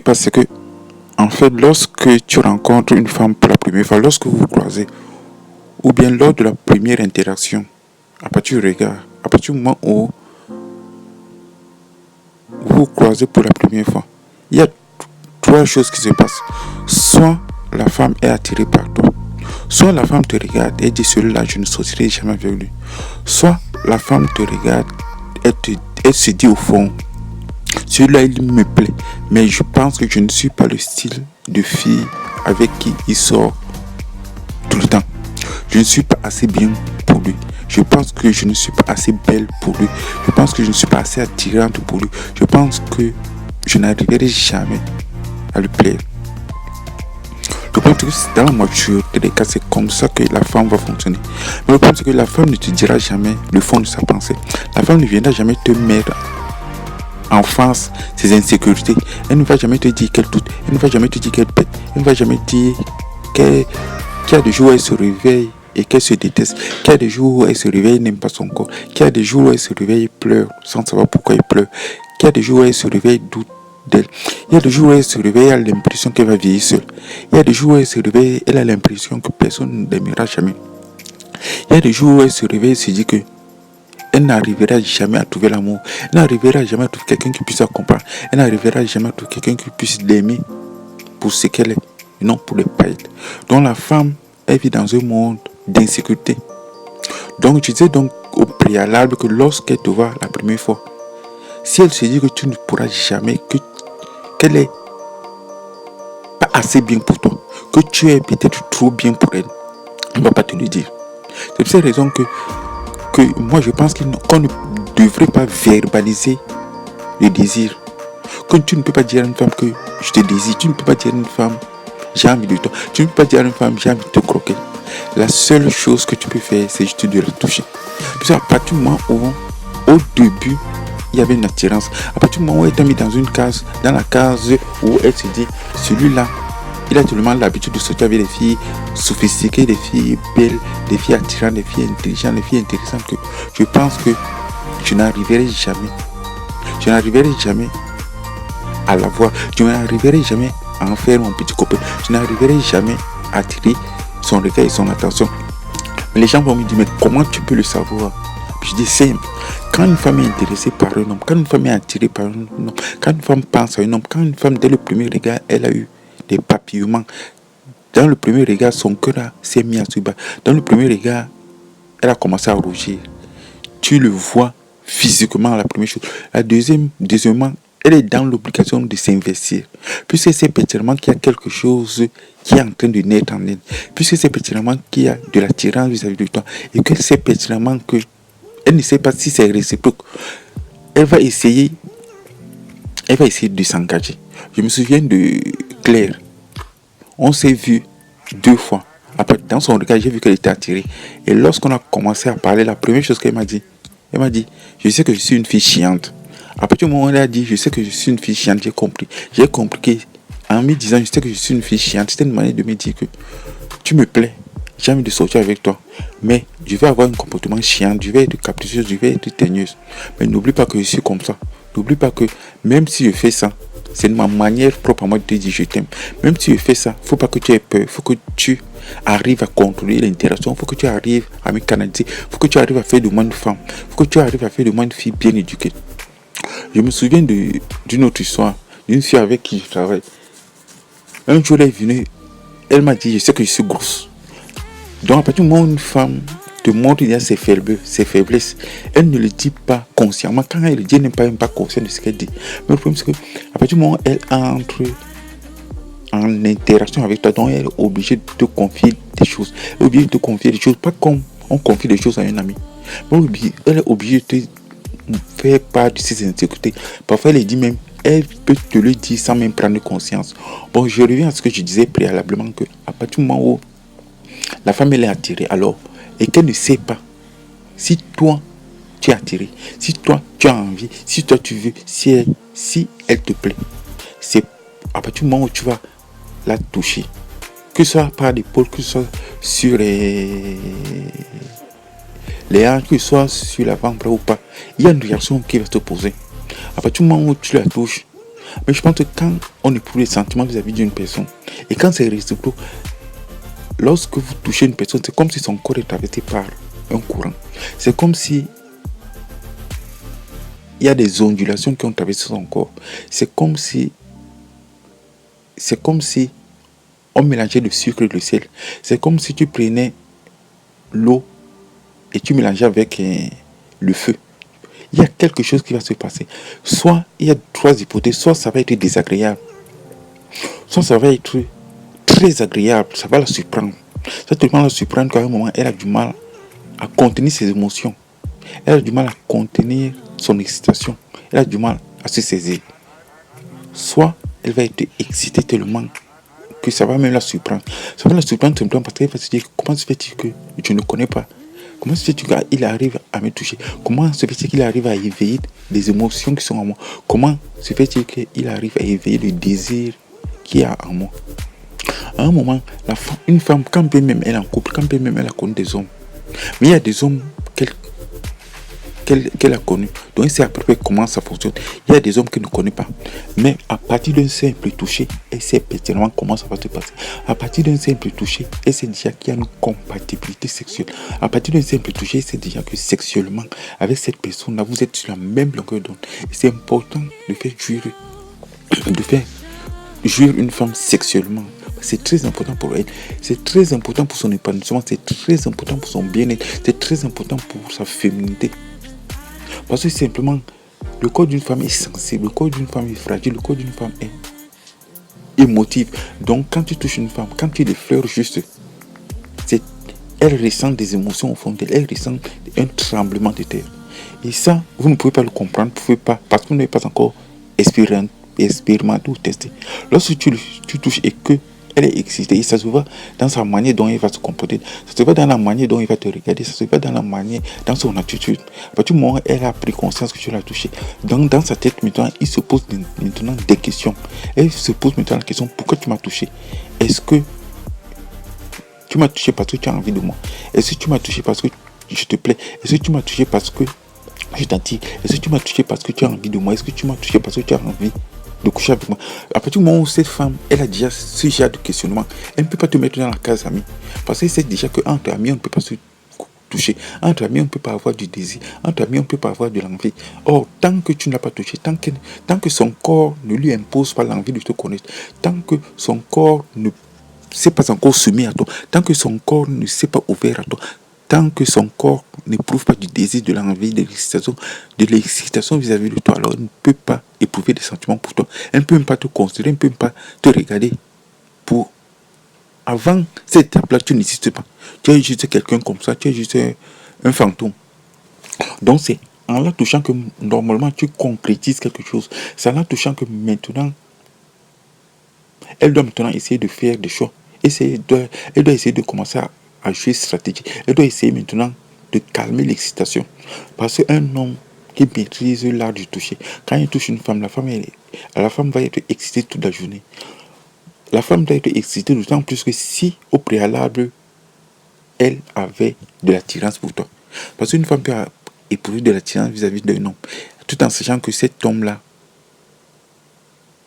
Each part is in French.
passe, c'est que, en fait, lorsque tu rencontres une femme pour la première fois, lorsque vous vous croisez, ou bien lors de la première interaction, à partir du regard, à partir du moment où vous vous croisez pour la première fois, il y a trois choses qui se passent. Soit la femme est attirée par toi, soit la femme te regarde et dit celui-là, je ne sortirai jamais avec lui. Soit la femme te regarde et elle se dit au fond, celui-là il me plaît, mais je pense que je ne suis pas le style de fille avec qui il sort tout le temps. Je ne suis pas assez bien pour lui. Je pense que je ne suis pas assez belle pour lui. Je pense que je ne suis pas assez attirante pour lui. Je pense que je n'arriverai jamais à lui plaire. Le problème c'est que dans la majorité des cas, c'est comme ça que la femme va fonctionner. Mais le problème c'est que la femme ne te dira jamais le fond de sa pensée. La femme ne viendra jamais te mettre en face ses insécurités. Elle ne va jamais te dire qu'elle doute. Elle ne va jamais te dire qu'elle pète. Elle ne va jamais dire qu'il y a des jours où elle se réveille et qu'elle se déteste. Qu'il y a des jours où elle se réveille et n'aime pas son corps. Qu'il y a des jours où elle se réveille et pleure sans savoir pourquoi elle pleure. Qu'il y a des jours où elle se réveille et doute d'elle. Il y a des jours où elle se réveille et a l'impression qu'elle va vieillir seule. Il y a des jours où elle se réveille et elle a l'impression que personne ne l'aimera jamais. Il y a des jours où elle se réveille et se dit que elle n'arrivera jamais à trouver l'amour. Elle n'arrivera jamais à trouver quelqu'un qui puisse la comprendre. Elle n'arrivera jamais à trouver quelqu'un qui puisse l'aimer pour ce qu'elle est, et non pour les paillettes. Donc la femme, elle vit dans un monde d'insécurité. Donc je disais donc au préalable que lorsqu'elle te voit la première fois, si elle se dit que tu ne pourras jamais, qu'elle est pas assez bien pour toi, que tu es peut-être trop bien pour elle, elle ne va pas te le dire. C'est pour cette raison que moi je pense qu'on ne devrait pas verbaliser le désir. Quand tu ne peux pas dire à une femme que je te désire, tu ne peux pas dire à une femme j'ai envie de toi, tu ne peux pas dire à une femme j'ai envie de te croquer. La seule chose que tu peux faire, c'est juste de la toucher. Parce qu'à partir du moment où, au début, il y avait une attirance, à partir du moment où elle t'a mis dans une case, dans la case où elle se dit celui-là, il a tellement l'habitude de sortir avec des filles sophistiquées, des filles belles, des filles attirantes, des filles intelligentes, des filles intéressantes, que je pense que je n'arriverai jamais. Je n'arriverai jamais à la voir. Je n'arriverai jamais à en faire mon petit copain. Je n'arriverai jamais à attirer son regard et son attention. Mais les gens vont me dire, mais comment tu peux le savoir? Puis je dis simple. Quand une femme est intéressée par un homme, quand une femme est attirée par un homme, quand une femme pense à un homme, quand une femme, dès le premier regard, elle a eu des papillements. Dans le premier regard, son cœur s'est mis à se battre. Dans le premier regard, elle a commencé à rougir. Tu le vois physiquement, la première chose. La deuxièmement, elle est dans l'obligation de s'investir. Puisque c'est pertinemment qu'il y a quelque chose qui est en train de naître en elle. Puisque c'est pertinemment qu'il y a de l'attirance vis-à-vis de toi. Et que c'est pertinemment que elle ne sait pas si c'est réciproque. Elle va essayer de s'engager. Je me souviens de Claire. On s'est vu 2 fois. Après, dans son regard, j'ai vu qu'elle était attirée. Et lorsqu'on a commencé à parler, la première chose qu'elle m'a dit, je sais que je suis une fille chiante. À partir du moment où elle a dit, je sais que je suis une fille chiante, j'ai compris. J'ai compris qu'en me disant, je sais que je suis une fille chiante, c'était une manière de me dire que tu me plais. J'ai envie de sortir avec toi. Mais je vais avoir un comportement chiant, je vais être capricieuse, je vais être teigneuse. Mais n'oublie pas que je suis comme ça. N'oublie pas que même si je fais ça, c'est ma manière propre à moi de te dire je t'aime. Même si je fais ça, il ne faut pas que tu aies peur. Il faut que tu arrives à contrôler l'interaction. Il faut que tu arrives à me canaliser. Il faut que tu arrives à faire de moi une femme. Il faut que tu arrives à faire de moi une fille bien éduquée. Je me souviens d'une autre histoire, d'une fille avec qui je travaille. Un jour, elle est venue, elle m'a dit, je sais que je suis grosse. Donc, à partir du moment où une femme te montre qu'il y a ses faiblesses, elle ne le dit pas consciemment. Quand elle le dit, elle n'est pas même pas consciente de ce qu'elle dit. Mais le problème, c'est qu'à partir du moment où elle entre en interaction avec toi, donc elle est obligée de te confier des choses. Elle est obligée de te confier des choses, pas comme on confie des choses à un ami. Mais elle est obligée de te faire part de ses insécurités. Parfois, elle dit même, elle peut te le dire sans même prendre conscience. Bon, je reviens à ce que je disais préalablement, que à partir du moment où la femme elle est attirée, alors, et qu'elle ne sait pas si toi tu es attiré, si toi tu as envie, si toi tu veux, si elle te plaît, c'est à partir du moment où tu vas la toucher, que ce soit par l'épaule, que ce soit sur les hanches, que ce soit sur l'avant-bras ou pas, il y a une réaction qui va se poser. À partir du moment où tu la touches, Mais je pense que quand on éprouve des sentiments vis-à-vis d'une personne, et quand c'est réciproque, lorsque vous touchez une personne, c'est comme si son corps est traversé par un courant. C'est comme si il y a des ondulations qui ont traversé son corps. C'est comme si on mélangeait le sucre et le sel. C'est comme si tu prenais l'eau et tu mélangeais avec le feu. Il y a quelque chose qui va se passer. Soit il y a 3 hypothèses, soit ça va être désagréable, soit ça va être très agréable, ça va la surprendre. Ça va la surprendre qu'à un moment, elle a du mal à contenir ses émotions. Elle a du mal à contenir son excitation. Elle a du mal à se saisir. Soit elle va être excitée tellement que ça va même la surprendre. Ça va la surprendre simplement parce qu'elle va se dire comment se fait-il que je ne connais pas? Comment se fait-il qu'il arrive à me toucher? Comment se fait-il qu'il arrive à éveiller des émotions qui sont en moi? Comment se fait-il qu'il arrive à éveiller le désir qu'il y a en moi? À un moment, une femme, quand bien même elle est en couple, quand bien même elle a connu des hommes, mais il y a des hommes qu'elle a connus, donc elle sait à peu près comment ça fonctionne. Il y a des hommes qu'elle ne connaît pas, mais à partir d'un simple toucher, elle sait pertinemment comment ça va se passer. À partir d'un simple toucher, elle sait déjà qu'il y a une compatibilité sexuelle. À partir d'un simple toucher, elle sait déjà que sexuellement, avec cette personne-là, vous êtes sur la même longueur d'onde. C'est important de faire jouir une femme sexuellement. C'est très important pour elle. C'est très important pour son épanouissement. C'est très important pour son bien-être. C'est très important pour sa féminité. Parce que simplement, le corps d'une femme est sensible, le corps d'une femme est fragile, le corps d'une femme est émotive. Donc quand tu touches une femme, quand tu l'effleures juste, elle ressent des émotions au fond d'elle, elle ressent un tremblement de terre. Et ça, vous ne pouvez pas le comprendre, vous pouvez pas, parce que vous n'avez pas encore expérimenté ou testé. Lorsque tu touches et que elle est excitée, et ça se voit dans sa manière dont elle va se comporter, ça se voit dans la manière dont elle va te regarder, ça se voit dans la manière, dans son attitude. À partir du moment où elle a pris conscience que tu l'as touché, donc dans sa tête maintenant, il se pose maintenant des questions. Elle se pose maintenant la question, pourquoi tu m'as touché? Est-ce que tu m'as touché parce que tu as envie de moi? Est-ce que tu m'as touché parce que je te plais? Est-ce que tu m'as touché parce que je t'attire? Est-ce que tu m'as touché parce que tu as envie de moi? Est-ce que tu m'as touché parce que tu as envie de coucher avec moi? À partir du moment où cette femme, elle a déjà ce genre de questionnement, elle ne peut pas te mettre dans la case amie. Parce qu'elle sait déjà qu'entre amis, on ne peut pas se toucher. Entre amis, on ne peut pas avoir du désir. Entre amis, on ne peut pas avoir de l'envie. Or, tant que tu ne l'as pas touché, tant que son corps ne lui impose pas l'envie de te connaître, tant que son corps ne s'est pas encore soumis à toi, tant que son corps ne s'est pas ouvert à toi, tant que son corps n'éprouve pas du désir, de l'envie, de l'excitation vis-à-vis de toi, alors elle ne peut pas éprouver des sentiments pour toi. Elle ne peut même pas te considérer, elle ne peut même pas te regarder. Avant cette étape-là, tu n'existes pas. Tu es juste quelqu'un comme ça, tu es juste un fantôme. Donc c'est en la touchant que normalement tu concrétises quelque chose. C'est en la touchant que maintenant, elle doit maintenant essayer de faire des choix. Elle doit essayer de commencer à jouer stratégie. Elle doit essayer maintenant de calmer l'excitation. Parce qu'un homme qui maîtrise l'art du toucher, quand il touche une femme, la femme va être excitée toute la journée. La femme doit être excitée d'autant plus que si au préalable, elle avait de l'attirance pour toi. Parce qu'une femme peut éprouver de l'attirance vis-à-vis d'un homme, tout en sachant que cet homme-là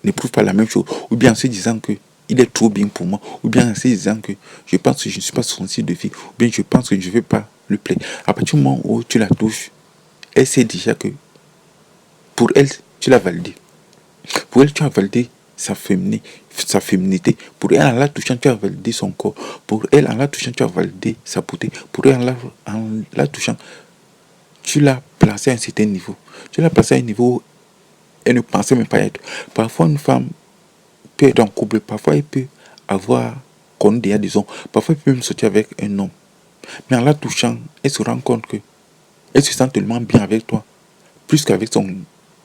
n'éprouve pas la même chose, ou bien en se disant que il est trop bien pour moi, ou bien en se disant que je pense que je ne suis pas son style de vie, ou bien je pense que je ne vais pas lui plaire. À partir du moment où tu la touches, elle sait déjà que pour elle, tu l'as validé. Pour elle, tu as validé sa féminité. Pour elle, en la touchant, tu as validé son corps. Pour elle, en la touchant, tu as validé sa beauté. Pour elle, en la touchant, tu l'as placé à un certain niveau. Tu l'as placé à un niveau où elle ne pensait même pas être. Parfois, une femme peut être en couple. Parfois, elle peut avoir connu déjà des hommes. Parfois, elle peut même sortir avec un homme. Mais en la touchant, elle se rend compte que elle se sent tellement bien avec toi. Plus qu'avec son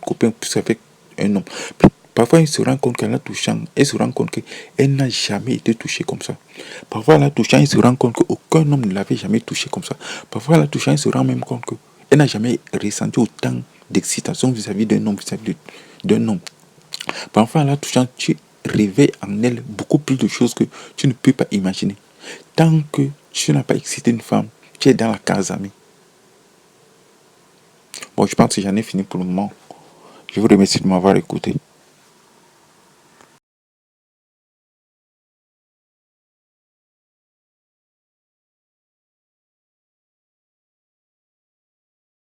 copain, plus qu'avec un homme. Parfois, elle se rend compte qu'en la touchant, elle se rend compte qu'elle n'a jamais été touchée comme ça. Parfois, en la touchant, elle se rend compte qu'aucun homme ne l'avait jamais touchée comme ça. Parfois, en la touchant, elle se rend même compte qu'elle n'a jamais ressenti autant d'excitation vis-à-vis d'un homme, d'un homme. Parfois, en la touchant, tu réveilles en elle beaucoup plus de choses que tu ne peux pas imaginer. Tant que tu n'as pas excité une femme, tu es dans la case amie. Bon, je pense que j'en ai fini pour le moment. Je vous remercie de m'avoir écouté.